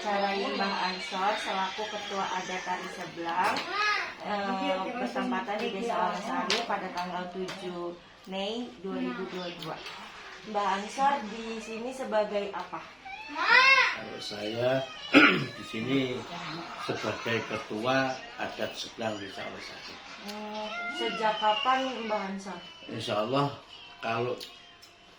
mewawancarai Mbah Ansor selaku Ketua Adat Tari Seblang bertempatan di Desa Wonosari pada tanggal 7 Mei 2022. Mbah Ansor di sini sebagai apa? Kalau saya di sini sebagai Ketua Adat Seblang Desa Wonosari. Sejak kapan Mbah Ansor? Insya Allah kalau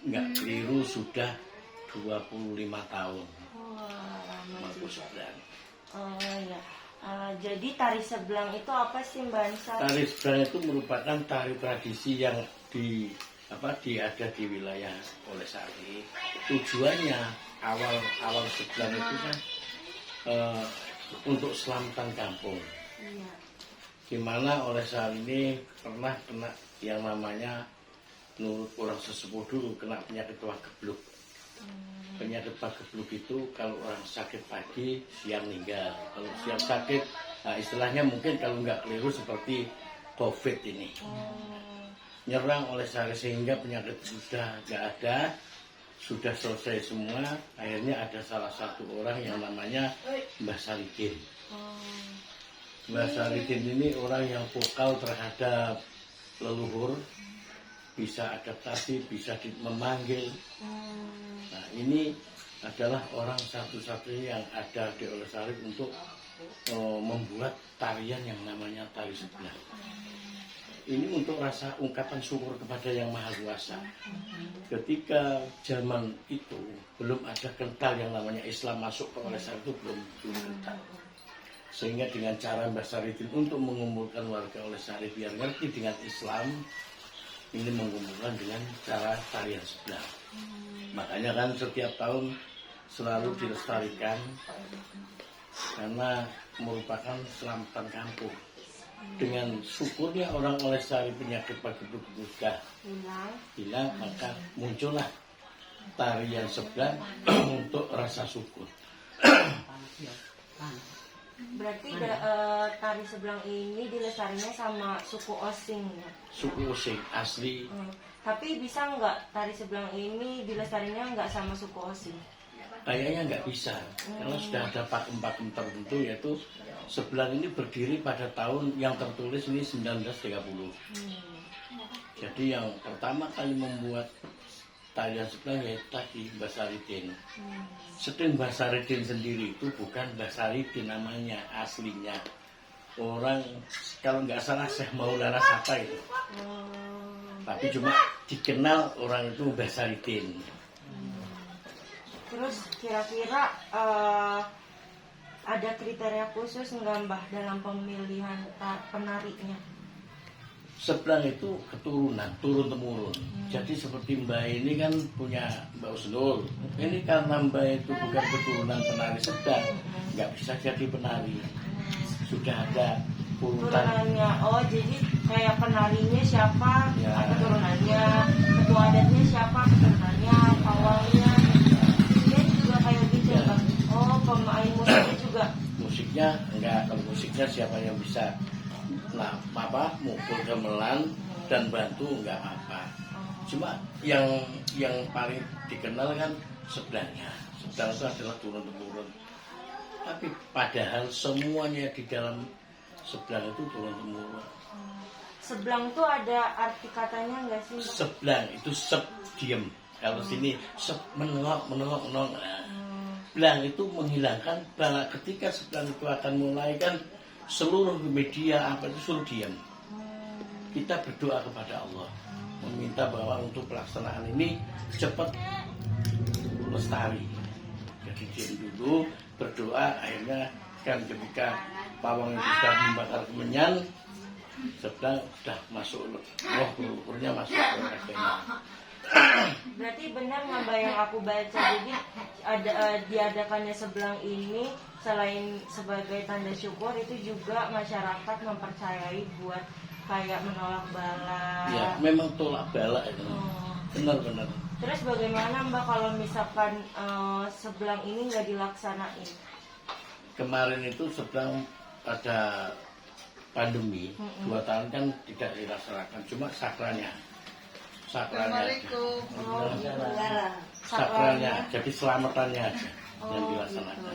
nggak keliru sudah 25 tahun. Lama juga. Seblang. Ya. Jadi tari seblang itu apa sih Mbak Ansor? Tari seblang itu merupakan tari tradisi yang ada di wilayah Wonosari. Tujuannya awal seblang itu kan untuk selamatan kampung. Iya. Dimana Wonosari ini pernah kena yang namanya menurut orang sesepuh dulu kena penyakit wah gebluk. Penyakit wah gebluk itu kalau orang sakit pagi siang meninggal. Kalau siang sakit, nah istilahnya mungkin kalau nggak keliru seperti COVID ini. Nyerang Wonosari sehingga penyakit sudah nggak ada, sudah selesai semua. Akhirnya ada salah satu orang yang namanya Mbah Saridin. Mbah Saridin ini orang yang vokal terhadap leluhur, bisa adaptasi, bisa memanggil. Nah ini adalah orang satu-satunya yang ada di Wonosari untuk membuat tarian yang namanya tari seblang. Ini untuk rasa ungkapan syukur kepada Yang Maha Kuasa. Ketika zaman itu belum ada kental yang namanya Islam masuk ke Wonosari itu belum kental. Sehingga dengan cara Mbah Saridin untuk mengumpulkan warga Wonosari biar ngerti dengan Islam, ini mengumpulkan dengan cara tarian seblang. Makanya kan setiap tahun selalu dilestarikan karena merupakan selamatan kampung. Dengan syukurnya orang Wonosari penyakit wah gebluk sudah hilang, maka muncullah tarian seblang untuk rasa syukur. Berarti tari seblang ini dilestarinya sama suku Osing ya? Suku Osing asli. Tapi bisa nggak tari seblang ini dilestarinya nggak sama suku Osing? Kayaknya nggak bisa, karena sudah ada pakem-pakem tertentu, yaitu seblang ini berdiri pada tahun yang tertulis ini 1930. Jadi yang pertama kali membuat tarian seblang yaitu tadi Mbah Saridin. Sedang Mbah Saridin sendiri itu bukan Mbah Saridin namanya aslinya. Orang kalau nggak salah Syekh Maulana Sapa itu. Tapi cuma dikenal orang itu Mbah Saridin. Terus kira-kira ada kriteria khusus nggak Mbah dalam pemilihan penarinya? Seblang itu keturunan, turun-temurun. Jadi seperti Mbah ini kan punya Mbah Usnul. Ini karena Mbah itu bukan keturunan penari seblang, nggak bisa jadi penari. Sudah ada urutan. Turunannya, jadi kayak penarinya siapa, Ya. keturunannya, ketua adatnya siapa, keturunannya, pawangnya. Dia juga kayak gitu ya, Bang? Pemain musiknya juga. Musiknya enggak, kalau musiknya siapa yang bisa mukul gamelan dan bantu enggak apa. Cuma yang paling dikenal kan seblangnya. Seblang itu adalah turun-temurun. Tapi padahal semuanya di dalam seblang itu turun-temurun. Seblang tuh ada arti katanya nggak sih? Seblang itu diem. Kalau sini menengok. Seblang itu menghilangkan bahwa ketika seblang itu akan mulai kan seluruh media itu suruh diam. Kita berdoa kepada Allah, meminta bahwa untuk pelaksanaan ini cepat lestari. Jadi diam dulu, berdoa, akhirnya kan ketika pawang itu sudah membakar kemenyan, seblang sudah masuk leluhurnya masuk ke kakeknya. Berarti benar nggak Mbak yang aku baca, jadi diadakannya seblang ini selain sebagai tanda syukur itu juga masyarakat mempercayai buat kayak menolak bala. Ya memang tolak bala itu. Benar-benar. Terus bagaimana Mbak kalau misalkan seblang ini nggak dilaksanain? Kemarin itu seblang pada pandemi 2 tahun kan tidak dilaksanakan, cuma sakranya sakranya, jadi selamatannya aja yang dilaksanakan.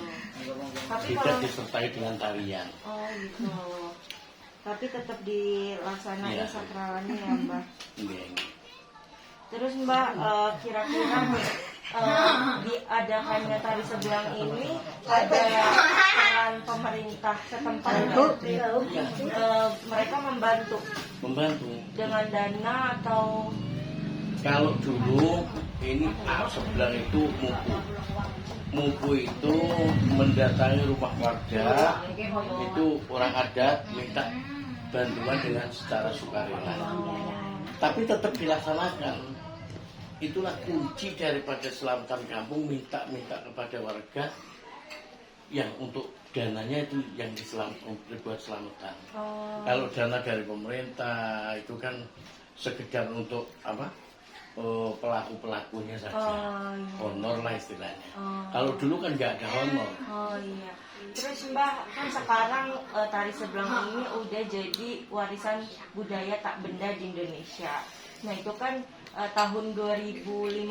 Tapi tidak kalau disertai dengan tarian. oh gitu. Tapi tetap dilaksanain Iya. sakralannya ya Mbak. Iya. Terus Mbak, kira-kira diadakannya tari sebelang ini ada peran pemerintah setempat nggak? Mereka membantu dengan dana atau Kalau dulu ini sebelang itu mupu itu mendatangi rumah warga, itu orang adat minta bantuan dengan secara sukarela, tapi tetap dilaksanakan. Itulah kunci daripada selamatan kampung, minta kepada warga yang untuk dananya itu yang dibuat selamatan. Kalau dana dari pemerintah itu kan sekedar untuk apa? Pelaku-pelakunya saja, honor lah istilahnya. Kalau dulu kan nggak ada honor. Oh iya. Terus Mbak, kan sekarang tari sebelang ini udah jadi warisan budaya tak benda di Indonesia. Nah itu kan tahun 2014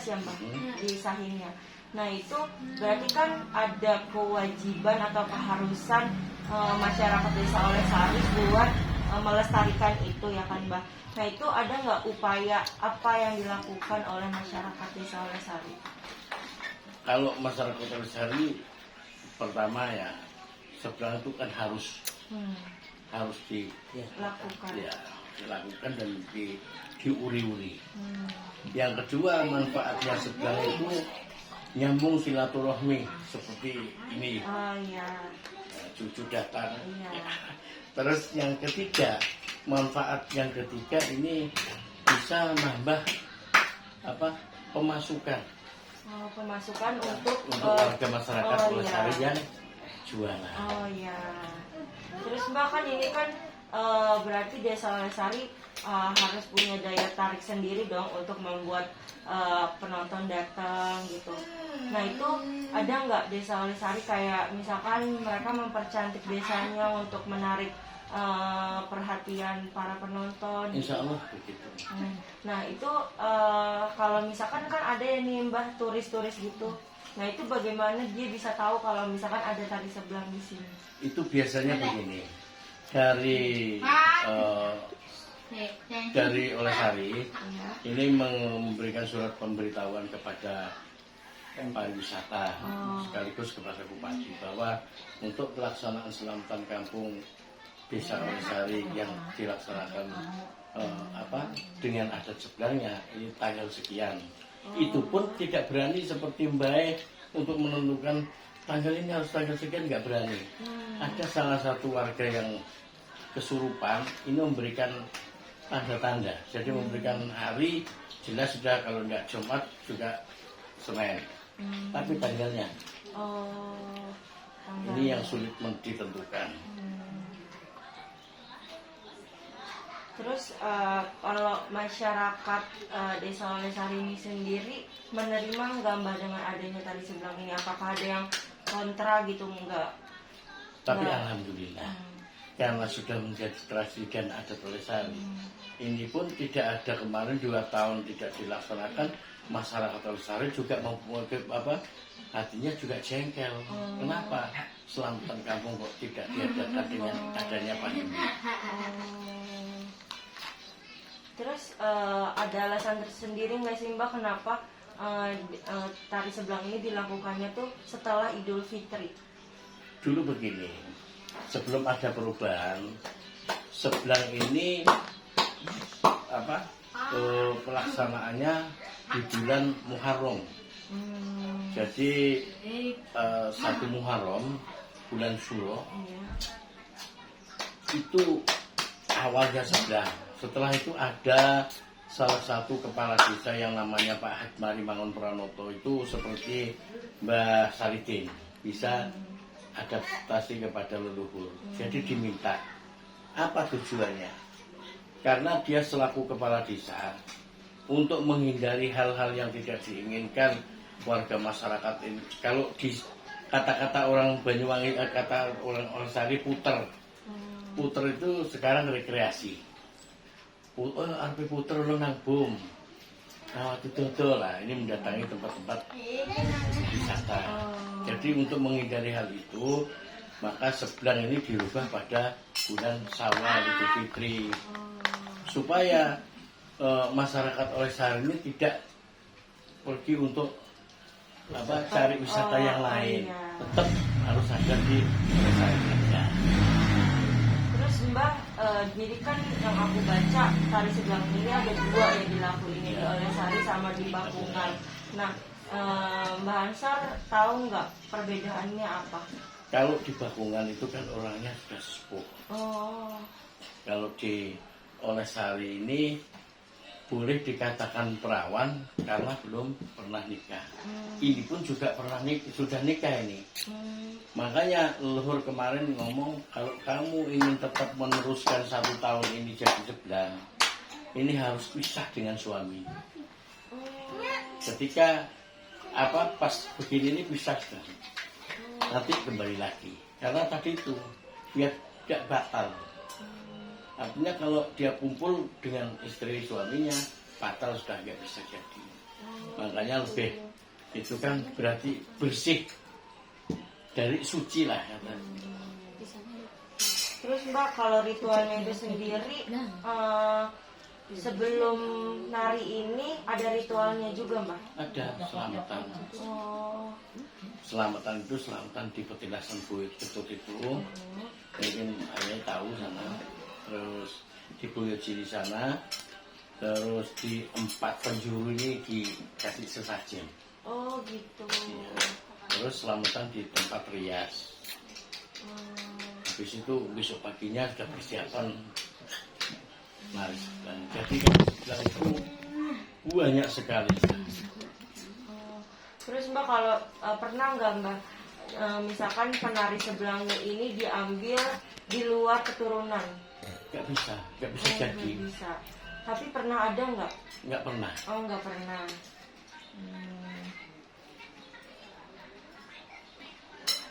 ya Mbak disahinnya. Nah itu berarti kan ada kewajiban atau keharusan masyarakat desa Olesari buat melestarikan itu ya kan Mbak. Nah itu ada nggak upaya apa yang dilakukan oleh masyarakat desa Olesari? Kalau masyarakat Olesari pertama ya sebelang itu kan harus Lakukan. dilakukan dan diuri-uri. Yang kedua manfaatnya sebelang itu nyambung silaturahmi seperti ini. Oh iya. Cucu datang. Iya. Terus yang ketiga, manfaat yang ketiga ini bisa nambah pemasukan. Pemasukan untuk warga masyarakat Olesari iya. yang jualan. Oh iya. Terus Mbak kan ini kan berarti desa Olesari harus punya daya tarik sendiri dong untuk membuat penonton datang gitu. Nah itu ada nggak desa Olesari kayak misalkan mereka mempercantik desanya untuk menarik perhatian para penonton? Insya Allah begitu. Nah itu kalau misalkan kan ada yang nih Mbah turis-turis gitu. Nah itu bagaimana dia bisa tahu kalau misalkan ada tari sebelang di sini? Itu biasanya begini, dari Olesari ini memberikan surat pemberitahuan kepada pariwisata sekaligus kepada bupati bahwa untuk pelaksanaan selamatan kampung desa Olesari yang dilaksanakan dengan adat sebelangnya ini tanggal sekian. Itu pun tidak berani seperti Mbak untuk menentukan tanggal ini harus tanggal sekian, nggak berani. Ada salah satu warga yang kesurupan ini memberikan tanda-tanda, jadi memberikan hari jelas sudah, kalau nggak Jumat juga Senin, tapi tanggalnya ini yang sulit ditentukan. Terus kalau masyarakat desa Olesari ini sendiri menerima nggak Mbak dengan adanya tari sebelang ini? Apakah ada yang kontra gitu? Enggak. Tapi alhamdulillah karena sudah menjadi tradisi dan adat Olesari, ini pun tidak ada kemarin 2 tahun tidak dilaksanakan, masyarakat Olesari juga hatinya juga jengkel. Kenapa selamatan kampung kok tidak diadakan dengan adanya pandemi? Terus ada alasan tersendiri nggak sih Mbak kenapa tari sebelang ini dilakukannya tuh setelah Idul Fitri? Dulu begini, sebelum ada perubahan, sebelang ini pelaksanaannya di bulan Muharram. Jadi 1 Muharram, bulan Syuro, itu awalnya sebelang. Setelah itu ada salah satu kepala desa yang namanya Pak Hadmari Mangun Pranoto, itu seperti Mbah Saridin, bisa adaptasi kepada leluhur. Jadi diminta. Apa tujuannya? Karena dia selaku kepala desa, untuk menghindari hal-hal yang tidak diinginkan warga masyarakat ini. Kalau di kata-kata orang Banyuwangi, kata orang Olesari, puter. Puter itu sekarang rekreasi. Arpi puter lo nang bom. Nah waktu itu lah ini mendatangi tempat-tempat wisata. Jadi Jadi untuk menghindari hal itu, maka sebelang ini dirubah pada bulan Syawal Idul Fitri, supaya masyarakat Oleh ini tidak pergi untuk cari wisata yang lain, tetap harus ada di Oleh saja. Terus Mbah, jadi kan yang aku baca tari sebelang ini ada dua yang dilakuin, di Oleh Sari sama di Bakungan. Nah, Mbah Ansar tahu nggak perbedaannya apa? Kalau di Bakungan itu kan orangnya sudah sepuh. Oh. Kalau di Oleh Sari ini boleh dikatakan perawan karena belum pernah nikah. Ini pun juga sudah nikah ini. Makanya leluhur kemarin ngomong, kalau kamu ingin tetap meneruskan 1 tahun ini jadi sebelang, ini harus pisah dengan suami. Ketika pas begini ini pisah sudah, nanti kembali lagi. Karena tadi itu biar tidak batal. Artinya kalau dia kumpul dengan istri suaminya, batal sudah nggak bisa jadi. Makanya lebih itu kan berarti bersih dari suci lah katanya. Terus Mbak, kalau ritualnya itu sendiri sebelum nari ini ada ritualnya juga Mbak? Ada selamatan. Oh. Selamatan itu selamatan di petilasan Buyut Ketut itu. Mungkin ayah tahu sana. Terus di Buyut di sana. Terus di 4 penjuru ini dikasih sesajen. Oh gitu. Ya. Terus selamatan di tempat rias. Habis itu besok paginya sudah persiapan nari sebelang. Jadi sebelang itu banyak sekali. Terus Mbak, kalau pernah nggak Mbak, misalkan penari sebelangnya ini diambil di luar keturunan? Nggak bisa jadi. Nggak bisa. Tapi pernah ada nggak? Nggak pernah. Oh, nggak pernah.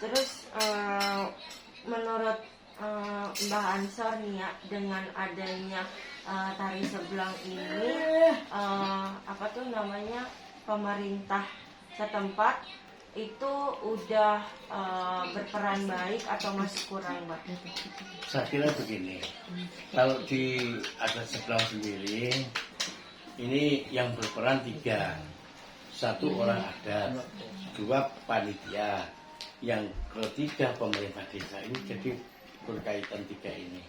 Terus menurut Mbah Ansor nih ya, dengan adanya tari sebelang ini, pemerintah setempat itu udah berperan baik atau masih kurang, Mbak? Saya kira begini, kalau di adat sebelang sendiri, ini yang berperan 3. 1 orang adat, 2 panitia, yang ketiga pemerintah desa. Ini jadi berkaitan 3 ini.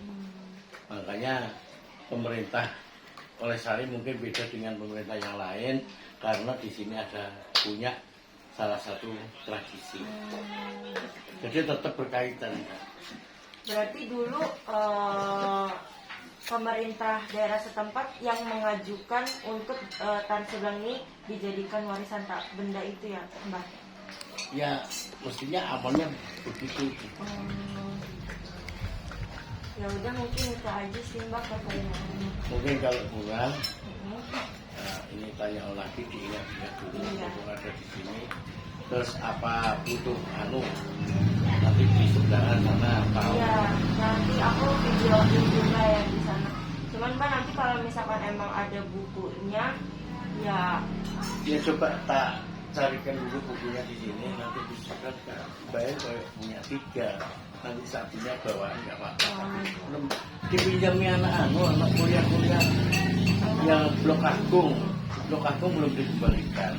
Makanya pemerintah Oleh Sari mungkin beda dengan pemerintah yang lain, karena di sini ada punya salah satu tradisi. Jadi tetap berkaitan. Berarti dulu pemerintah daerah setempat yang mengajukan untuk tari sebelang ini dijadikan warisan tak benda itu ya, Mbak? Ya, mestinya awalnya begitu. Ya udah, mungkin itu aja sih Mbak pertanyaannya. Mungkin kalau kurang, ini tanya lagi, diingat-ingat dulu untuk ada di sini. Terus apa butuh nanti di sebelah sana tahu. Iya, nanti aku videoin juga ya di sana. Cuman Mbak, nanti kalau misalkan emang ada bukunya, ya coba tak carikan dulu bukunya di sini, nanti bisa kan bayar kalau punya 3, nanti sapinya bawa nggak apa-apa. Dipinjami anak kuliah yang Blok Agung belum dikembalikan.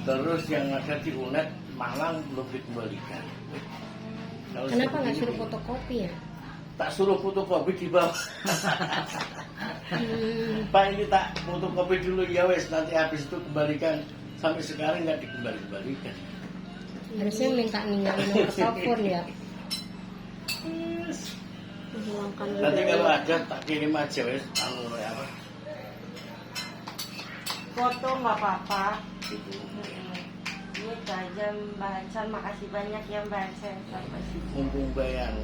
Terus yang ada di UNED Malang belum dikembalikan. Kenapa nggak suruh fotokopi ya? Tak suruh fotokopi di bawah. Pak, ini tak fotokopi dulu ya wes, nanti habis itu kembalikan. Sampai sekarang nggak dikembalikan. Harusnya minta ninggalin nomor telepon ya. Nanti kalau ada tak kirim aja wes, foto nggak apa-apa. gitu. Ini aja Mbak Ansor, makasih banyak ya Mbak Ansor. Mumpung bayang.